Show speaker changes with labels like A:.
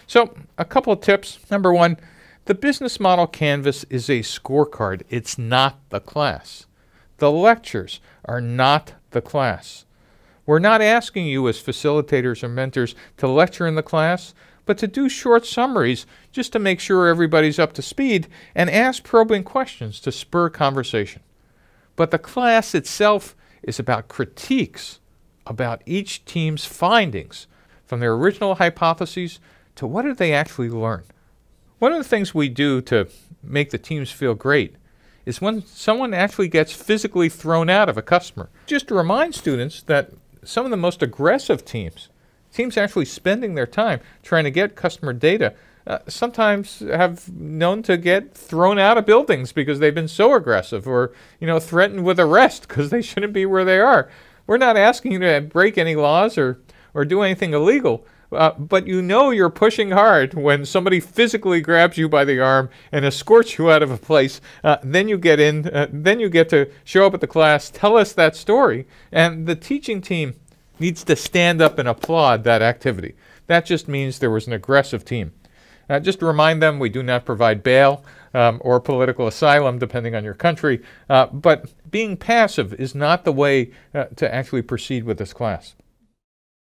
A: So a couple of tips. Number one, the business model canvas is a scorecard. It's not the class. The lectures are not the class. We're not asking you as facilitators or mentors to lecture in the class, but to do short summaries just to make sure everybody's up to speed and ask probing questions to spur conversation. But the class itself is about critiques, about each team's findings, from their original hypotheses to what did they actually learn. One of the things we do to make the teams feel great is when someone actually gets physically thrown out of a customer. Just to remind students that some of the most aggressive teams actually spending their time trying to get customer data, sometimes have known to get thrown out of buildings because they've been so aggressive, or threatened with arrest because they shouldn't be where they are. We're not asking you to break any laws or do anything illegal, but you're pushing hard when somebody physically grabs you by the arm and escorts you out of a place. Then you get in, then you get to show up at the class, tell us that story, and the teaching team needs to stand up and applaud that activity. That just means there was an aggressive team. Just to remind them, we do not provide bail or political asylum, depending on your country, but being passive is not the way to actually proceed with this class.